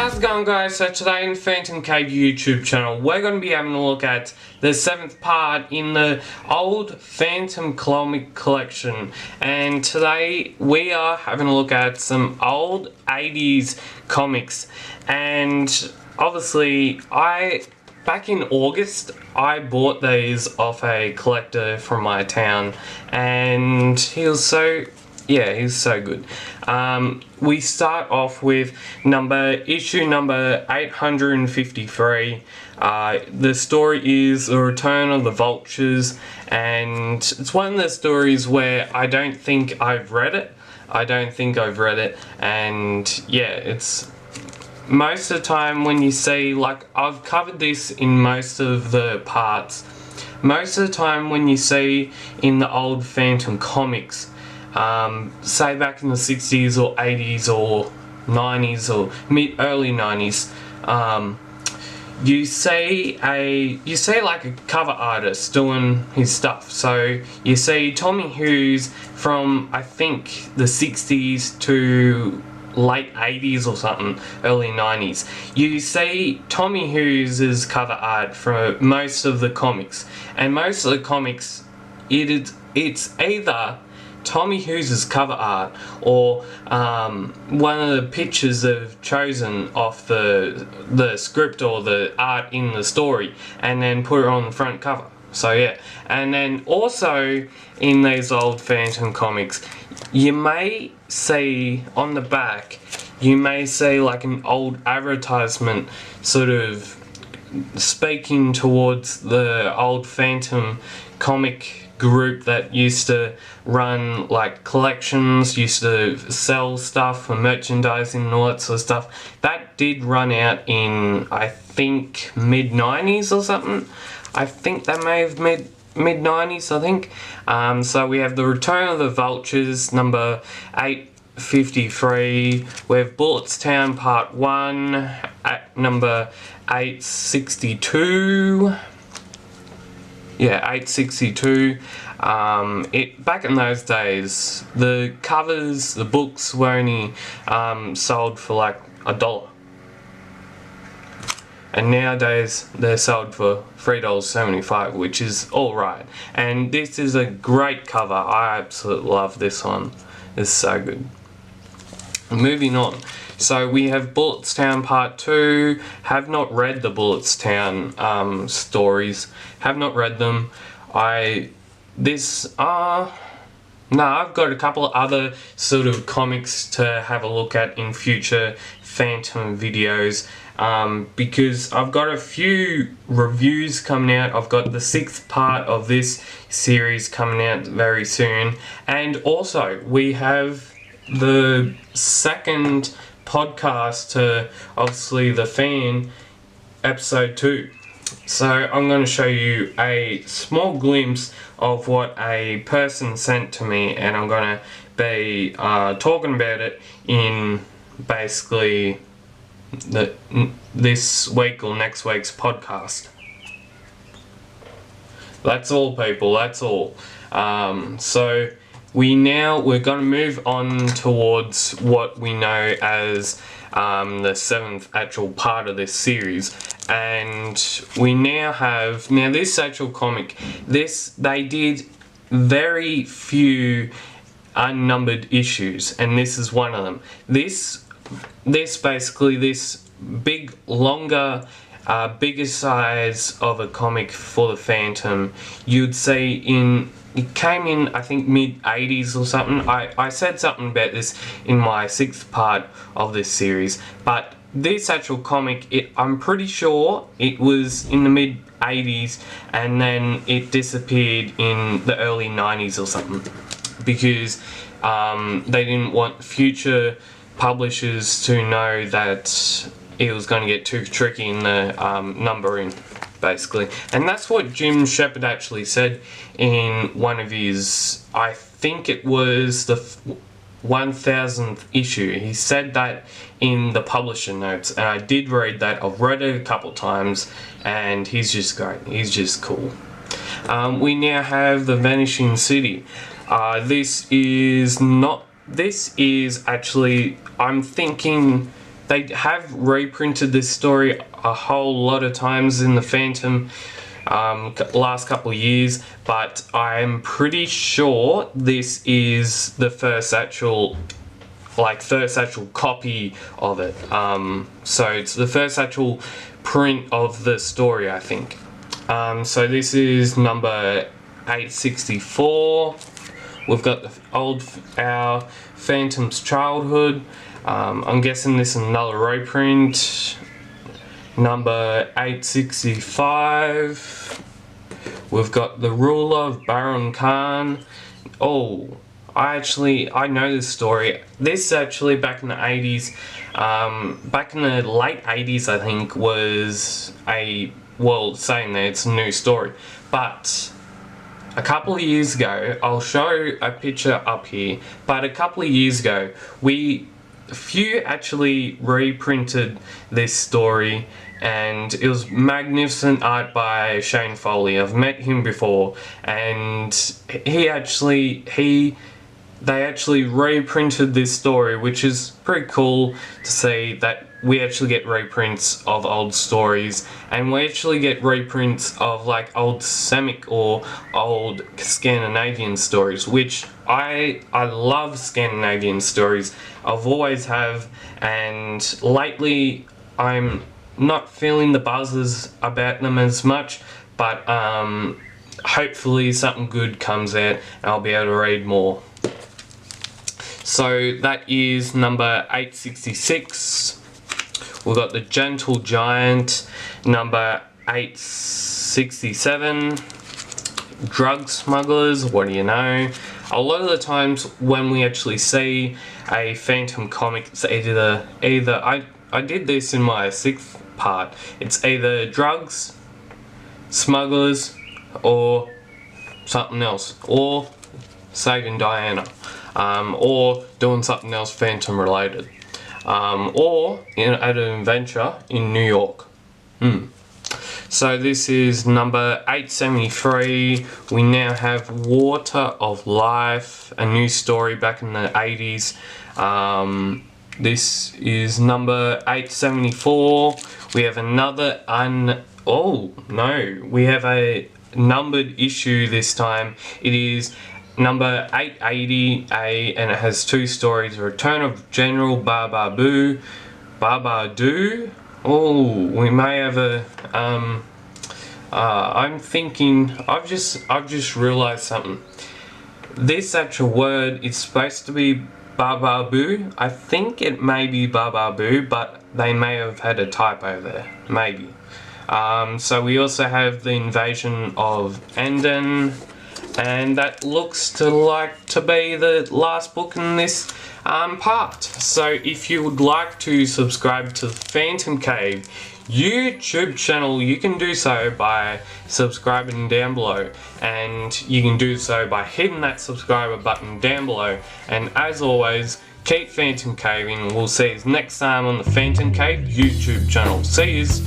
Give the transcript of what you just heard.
How's it going, guys? So today in the PhantomCave YouTube channel we're going to be having a look at the 7th part in the old Phantom comic collection, and today we are having a look at some old 80s comics. And obviously back in August I bought these off a collector from my town, and he was so good. We start off with issue number 853. The story is The Return of the Vultures, and it's one of the stories where I don't think I've read it. And yeah, it's most of the time when you see, like, I've covered this in most of the parts, most of the time when you see in the old Phantom comics, say back in the 60s or 80s or 90s or early 90s, you see like a cover artist doing his stuff. So you see Tommy Hughes from, I think, the 60s to late 80s or something, early 90s. You see Tommy Hughes' cover art for most of the comics, and most of the comics, it's either Tommy Hughes' cover art or one of the pictures they've chosen off the script or the art in the story, and then put it on the front cover. So yeah, and then also in these old Phantom comics, you may see on the back, you may see like an old advertisement sort of speaking towards the old Phantom comic group that used to run like collections, used to sell stuff for merchandising and all that sort of stuff. That did run out in, I think, mid-90s or something. I think that may have mid-90s, I think. So we have The Return of the Vultures, number 853. We have Bullettstown Part 1 at number 862. Yeah, 862. Back in those days, the covers, the books were only sold for like $1. And nowadays they're sold for $3.75, which is alright. And this is a great cover. I absolutely love this one. It's so good. Moving on. So we have Bullettstown Part 2. Have not read the Bullettstown stories. Have not read them. I've got a couple of other sort of comics to have a look at in future Phantom videos, because I've got a few reviews coming out. I've got the 6th part of this series coming out very soon, and also we have the 2nd podcast to, obviously, The Fan, episode 2. So I'm going to show you a small glimpse of what a person sent to me, and I'm going to be talking about it in basically this week or next week's podcast. That's all, people, that's all. So we're going to move on towards what we know as the 7th actual part of this series, and we now have, this actual comic, they did very few unnumbered issues, and this is one of them. This big, longer, bigger size of a comic for the Phantom, you'd see it came in, I think, mid-80s or something. I said something about this in my 6th part of this series, but this actual comic, I'm pretty sure it was in the mid-80s, and then it disappeared in the early 90s or something, because they didn't want future publishers to know that it was going to get too tricky in the numbering, basically. And that's what Jim Shepard actually said in one of his, I think it was the 1000th issue. He said that in the publisher notes, and I did read that. I've read it a couple times, and he's just great. He's just cool. We now have The Vanishing City. This is actually, I'm thinking they have reprinted this story a whole lot of times in the Phantom last couple of years, but I'm pretty sure this is the first actual copy of it. So it's the first actual print of the story, I think. So this is number 864. We've got our Phantom's Childhood. I'm guessing this is another reprint. Number 865. We've got The Ruler of Baron Khan. Oh, I know this story. This actually back in the 80s, back in the late 80s I think, was saying that it's a new story. But a couple of years ago, I'll show a picture up here, but a couple of years ago, Few actually reprinted this story, and it was magnificent art by Shane Foley. I've met him before, and they actually reprinted this story, which is pretty cool to see that we actually get reprints of old stories, and we actually get reprints of like old Semitic or old Scandinavian stories, which I love Scandinavian stories. I've always have, and lately I'm not feeling the buzzes about them as much, but hopefully something good comes out and I'll be able to read more. So that is number 866. We've got The Gentle Giant, number 867. Drug smugglers, what do you know? A lot of the times when we actually see a Phantom comic, it's either I did this in my 6th part. It's either drugs, smugglers, or something else, or saving Diana, or doing something else Phantom related, or at an adventure in New York. So this is number 873. We now have Water of Life, a new story back in the 80s. This is number 874. We have another we have a numbered issue this time. It is number 880A, and it has 2 stories. Return of General Babadoo. Oh, we may have a I'm thinking, I've just realised something. This actual word is supposed to be Bababoo. I think it may be Bababoo, but they may have had a typo there, maybe. So we also have The Invasion of Enden, and that looks to be the last book in this part. So if you would like to subscribe to the Phantom Cave YouTube channel, you can do so by subscribing down below, and you can do so by hitting that subscriber button down below. And as always, keep Phantom Caving, and we'll see you next time on the Phantom Cave YouTube channel. See yous!